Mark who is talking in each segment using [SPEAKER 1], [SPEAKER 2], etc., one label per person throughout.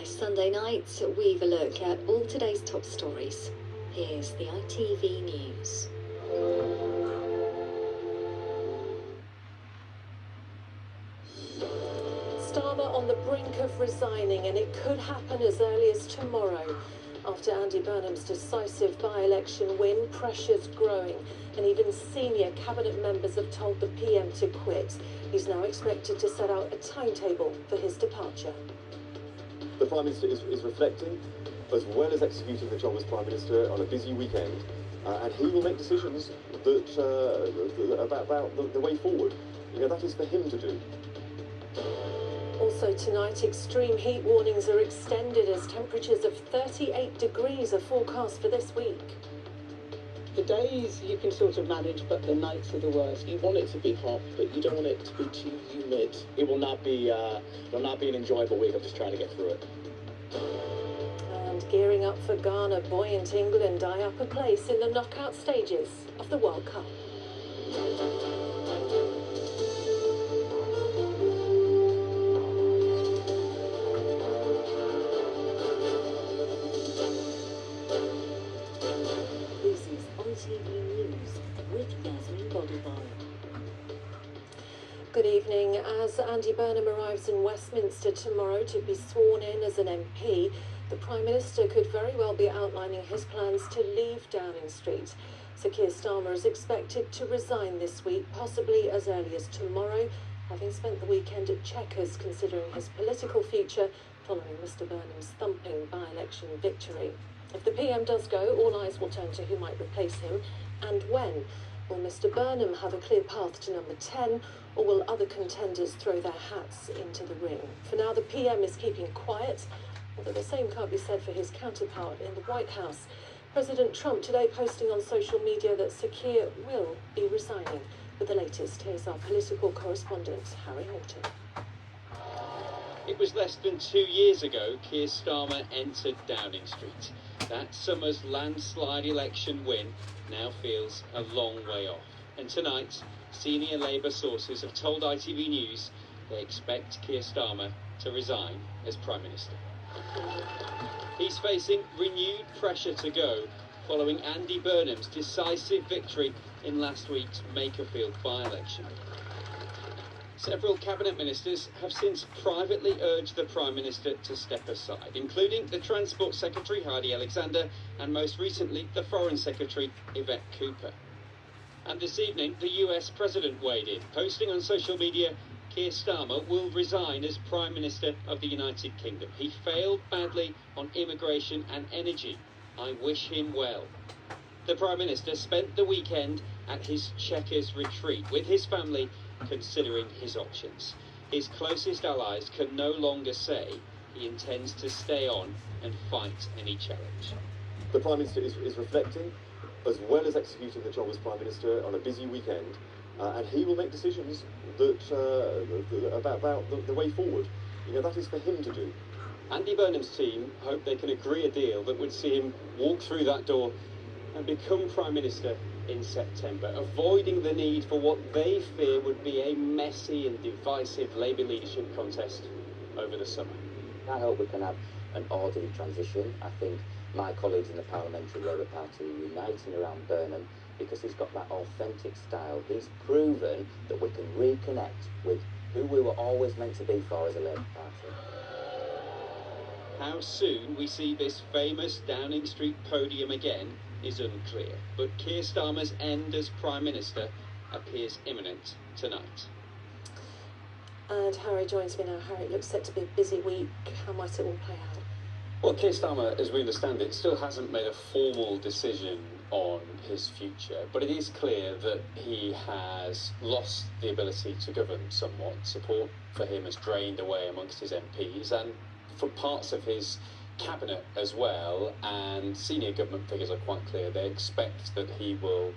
[SPEAKER 1] Sunday night, we've a look at all today's top stories. Here's the ITV News.
[SPEAKER 2] Starmer on the brink of resigning, and it could happen as early as tomorrow. After Andy Burnham's decisive by-election win, pressure's growing, and even senior cabinet members have told the PM to quit. He's now expected to set out a timetable for his departure.
[SPEAKER 3] The Prime Minister is reflecting, as well as executing the job as Prime Minister on a busy weekend, and he will make decisions that about the way forward. You know, that is for him to do.
[SPEAKER 2] Also tonight, extreme heat warnings are extended as temperatures of 38 degrees are forecast for this week.
[SPEAKER 4] The days you can sort of manage, but the nights are the worst.
[SPEAKER 5] You want it to be hot, but you don't want it to be too humid. It will not be an enjoyable week. I'm just trying to get through it.
[SPEAKER 2] And gearing up for Ghana, buoyant England eye up a place in the knockout stages of the World Cup.
[SPEAKER 1] ITV News with Yasmin Bodalbhai.
[SPEAKER 2] Good evening. As Andy Burnham arrives in Westminster tomorrow to be sworn in as an MP, the Prime Minister could very well be outlining his plans to leave Downing Street. Sir Keir Starmer is expected to resign this week, possibly as early as tomorrow, having spent the weekend at Chequers considering his political future following Mr Burnham's thumping by-election victory. If the PM does go, all eyes will turn to who might replace him and when. Will Mr Burnham have a clear path to number 10, or will other contenders throw their hats into the ring? For now, the PM is keeping quiet, although the same can't be said for his counterpart in the White House. President Trump today posting on social media that Sir Keir will be resigning. With the latest, here's our political correspondent, Harry Horton.
[SPEAKER 6] It was less than 2 years ago Keir Starmer entered Downing Street. That summer's landslide election win now feels a long way off. And tonight, senior Labour sources have told ITV News they expect Keir Starmer to resign as Prime Minister. He's facing renewed pressure to go following Andy Burnham's decisive victory in last week's Makerfield by-election. Several cabinet ministers have since privately urged the Prime Minister to step aside, including the Transport Secretary Heidi Alexander and most recently the Foreign Secretary Yvette Cooper. And this evening the US President weighed in, posting on social media, Keir Starmer will resign as Prime Minister of the United Kingdom. He failed badly on immigration and energy. I wish him well. The Prime Minister spent the weekend at his Chequers retreat with his family, considering his options. His closest allies can no longer say he intends to stay on and fight any challenge.
[SPEAKER 3] The Prime Minister is reflecting, as well as executing the job as Prime Minister on a busy weekend, and he will make decisions that about the way forward. You know, that is for him to do.
[SPEAKER 6] Andy Burnham's team hope they can agree a deal that would see him walk through that door and become Prime Minister in September, avoiding the need for what they fear would be a messy and divisive Labour leadership contest over the summer.
[SPEAKER 7] I hope we can have an orderly transition. I think my colleagues in the Parliamentary Labour Party are uniting around Burnham because he's got that authentic style. He's proven that we can reconnect with who we were always meant to be for as a Labour Party.
[SPEAKER 6] How soon we see this famous Downing Street podium again is unclear, but Keir Starmer's end as Prime Minister appears imminent tonight.
[SPEAKER 2] And Harry joins me now. Harry, it looks set to be a busy week. How might it all play out?
[SPEAKER 6] Well, Keir Starmer, as we understand it, still hasn't made a formal decision on his future, but it is clear that he has lost the ability to govern somewhat. Support for him has drained away amongst his MPs and for parts of his cabinet as well, and senior government figures are quite clear. They expect that he will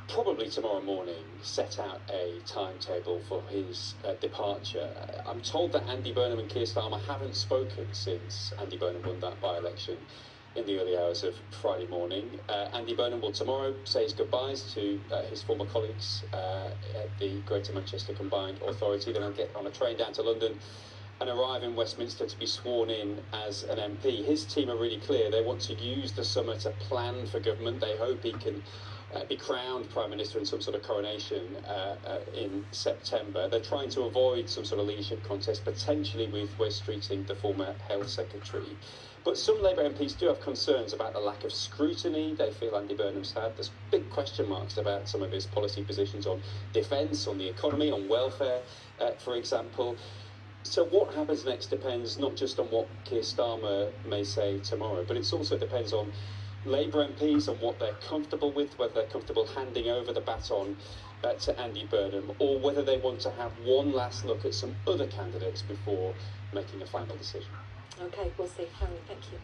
[SPEAKER 6] probably tomorrow morning set out a timetable for his departure. I'm told that Andy Burnham and Keir Starmer haven't spoken since Andy Burnham won that by-election in the early hours of Friday morning. Andy Burnham will tomorrow say his goodbyes to his former colleagues at the Greater Manchester Combined Authority. Then I'll get on a train down to London and arrive in Westminster to be sworn in as an MP. His team are really clear. They want to use the summer to plan for government. They hope he can be crowned Prime Minister in some sort of coronation in September. They're trying to avoid some sort of leadership contest, potentially with Wes Streeting, the former Health Secretary. But some Labour MPs do have concerns about the lack of scrutiny they feel Andy Burnham's had. There's big question marks about some of his policy positions on defence, on the economy, on welfare, for example. So what happens next depends not just on what Keir Starmer may say tomorrow, but it also depends on Labour MPs and what they're comfortable with, whether they're comfortable handing over the baton to Andy Burnham, or whether they want to have one last look at some other candidates before making a final decision.
[SPEAKER 2] OK, we'll see. Harry, thank you.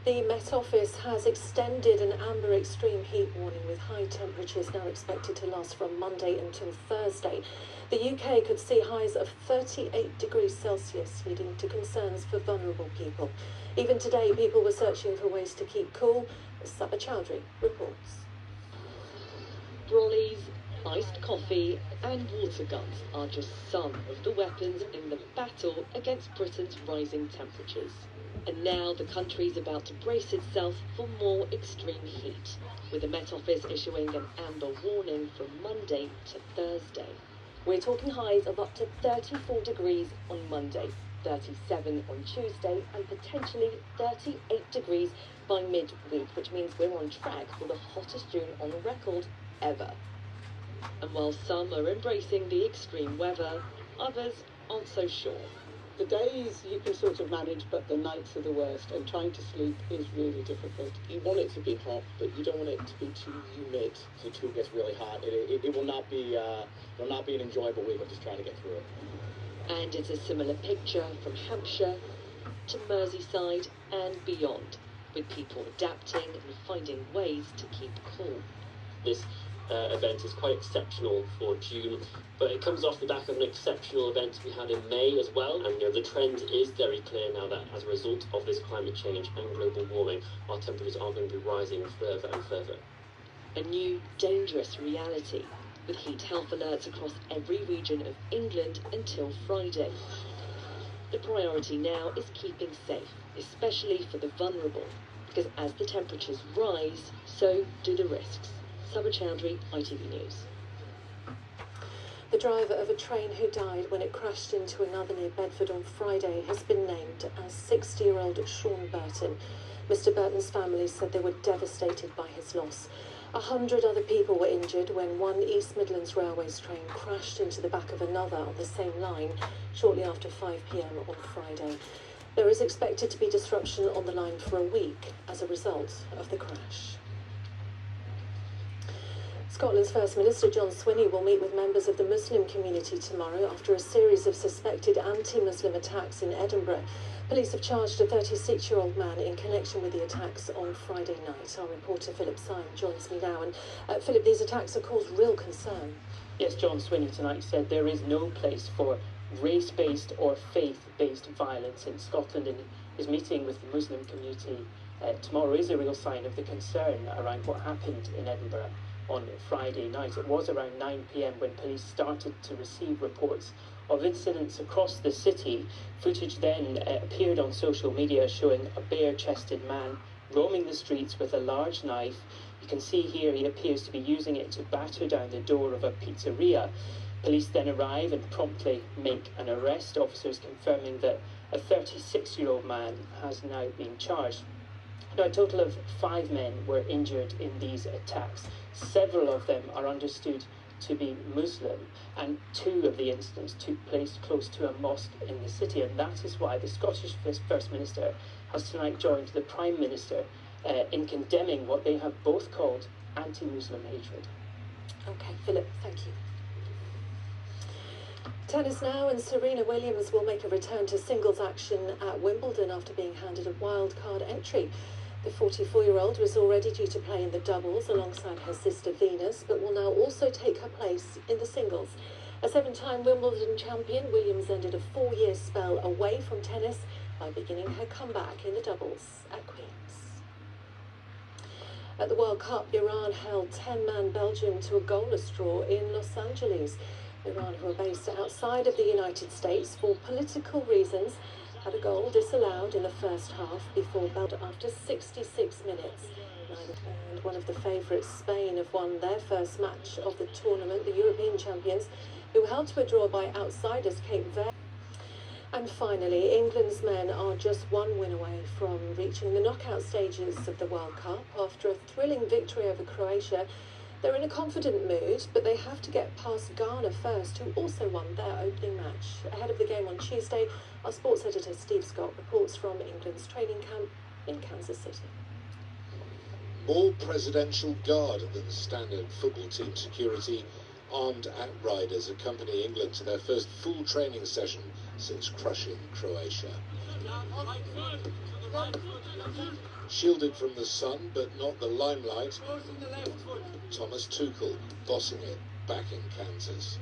[SPEAKER 2] The Met Office has extended an amber extreme heat warning, with high temperatures now expected to last from Monday until Thursday. The UK could see highs of 38 degrees Celsius, leading to concerns for vulnerable people. Even today, people were searching for ways to keep cool, as Sabah Chowdhury reports.
[SPEAKER 8] Brollies, iced coffee and water guns are just some of the weapons in the battle against Britain's rising temperatures. And now the country's about to brace itself for more extreme heat, with the Met Office issuing an amber warning from Monday to Thursday. We're talking highs of up to 34 degrees on Monday, 37 on Tuesday, and potentially 38 degrees by midweek, which means we're on track for the hottest June on record ever. And while some are embracing the extreme weather, others aren't so sure.
[SPEAKER 4] The days you can sort of manage, but the nights are the worst, and trying to sleep is really difficult.
[SPEAKER 5] You want it to be hot, but you don't want it to be too humid, so it gets really hot. It will not be an enjoyable week of just trying to get through it.
[SPEAKER 8] And it's a similar picture from Hampshire to Merseyside and beyond, with people adapting and finding ways to keep cool.
[SPEAKER 9] This event is quite exceptional for June, but it comes off the back of an exceptional event we had in May as well, and the trend is very clear now that as a result of this climate change and global warming, our temperatures are going to be rising further and further.
[SPEAKER 8] A new dangerous reality, with heat health alerts across every region of England until Friday. The priority now is keeping safe, especially for the vulnerable, because as the temperatures rise, so do the risks. Sabah Chowdhury, ITV News.
[SPEAKER 2] The driver of a train who died when it crashed into another near Bedford on Friday has been named as 60-year-old Sean Burton. Mr. Burton's family said they were devastated by his loss. 100 other people were injured when one East Midlands Railways train crashed into the back of another on the same line shortly after 5 p.m. on Friday. There is expected to be disruption on the line for a week as a result of the crash. Scotland's First Minister John Swinney will meet with members of the Muslim community tomorrow after a series of suspected anti-Muslim attacks in Edinburgh. Police have charged a 36-year-old man in connection with the attacks on Friday night. Our reporter Philip Syme joins me now. And Philip, these attacks have caused real concern.
[SPEAKER 10] Yes, John Swinney tonight said there is no place for race-based or faith-based violence in Scotland, and his meeting with the Muslim community tomorrow is a real sign of the concern around what happened in Edinburgh on Friday night. It was around 9 p.m. when police started to receive reports of incidents across the city. Footage then appeared on social media showing a bare-chested man roaming the streets with a large knife. You can see here he appears to be using it to batter down the door of a pizzeria. Police then arrive and promptly make an arrest, officers confirming that a 36-year-old man has now been charged. Now, a total of 5 men were injured in these attacks. Several of them are understood to be Muslim, and 2 of the incidents took place close to a mosque in the city, and that is why the Scottish First Minister has tonight joined the Prime Minister in condemning what they have both called anti-Muslim hatred.
[SPEAKER 2] OK, Philip, thank you. Tennis now, and Serena Williams will make a return to singles action at Wimbledon after being handed a wild-card entry. The 44-year-old was already due to play in the doubles alongside her sister Venus, but will now also take her place in the singles. A 7-time Wimbledon champion, Williams ended a 4-year spell away from tennis by beginning her comeback in the doubles at Queen's. At the World Cup, Iran held 10-man Belgium to a goalless draw in Los Angeles. Iran, who are based outside of the United States for political reasons, had a goal disallowed in the first half before belled after 66 minutes. And one of the favourites, Spain, have won their first match of the tournament, the European champions, who held to a draw by outsiders Cape Verde. And finally, England's men are just one win away from reaching the knockout stages of the World Cup. After a thrilling victory over Croatia, they're in a confident mood, but they have to get past Ghana first, who also won their opening match. Ahead of the game on Tuesday, our sports editor Steve Scott reports from England's training camp in Kansas City.
[SPEAKER 11] More presidential guard than standard football team security, armed outriders accompany England to their first full training session since crushing Croatia. Shielded from the sun but not the limelight, Thomas Tuchel bossing it back in Kansas.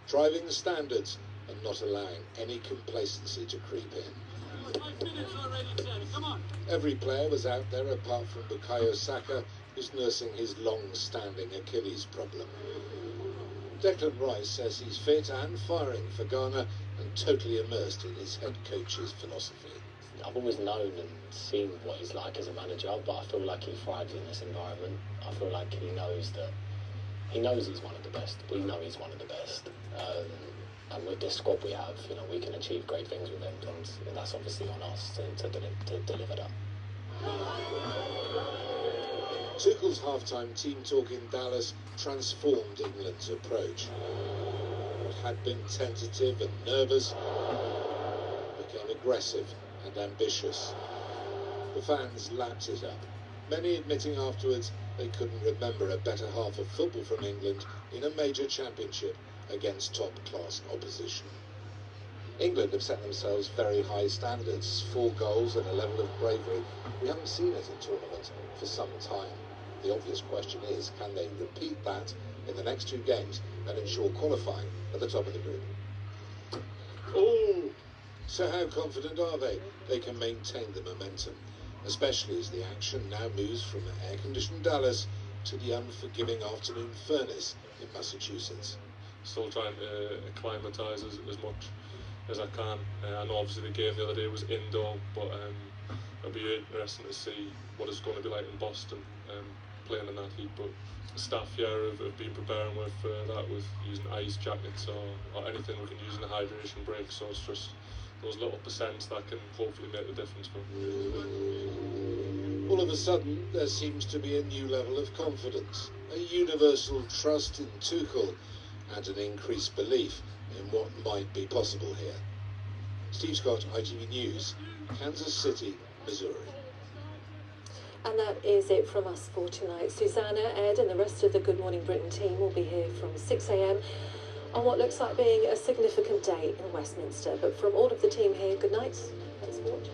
[SPEAKER 11] Driving the standards and not allowing any complacency to creep in. Every player was out there apart from Bukayo Saka, who's nursing his long-standing Achilles problem. Declan Rice says he's fit and firing for Ghana and totally immersed in his head coach's philosophy.
[SPEAKER 9] I've always known and seen what he's like as a manager, but I feel like he thrives in this environment. I feel like he knows he's one of the best. We know he's one of the best. And with this squad we have, we can achieve great things with him, and that's obviously on us to deliver that.
[SPEAKER 11] Tuchel's half-time team talk in Dallas transformed England's approach. What had been tentative and nervous became aggressive and ambitious. The fans lapped it up, many admitting afterwards they couldn't remember a better half of football from England in a major championship against top-class opposition. England have set themselves very high standards, 4 goals and a level of bravery we haven't seen at a tournament for some time. The obvious question is, can they repeat that in the next 2 games and ensure qualifying at the top of the group? Oh! So how confident are they can maintain the momentum, especially as the action now moves from air-conditioned Dallas to the unforgiving afternoon furnace in Massachusetts?
[SPEAKER 12] Still trying to acclimatise as much as I can. I know obviously the game the other day was indoor, but it'll be interesting to see what it's going to be like in Boston, playing in that heat. But the staff here have been preparing with that, with using ice jackets or anything we can use in the hydration break. So it's just those little percents that can hopefully make the difference for them.
[SPEAKER 11] All of a sudden, there seems to be a new level of confidence, a universal trust in Tuchel, and an increased belief in what might be possible here. Steve Scott, ITV News, Kansas City, Missouri.
[SPEAKER 2] And that is it from us for tonight. Susanna, Ed and the rest of the Good Morning Britain team will be here from 6 a.m. on what looks like being a significant day in Westminster. But from all of the team here, good night and sport.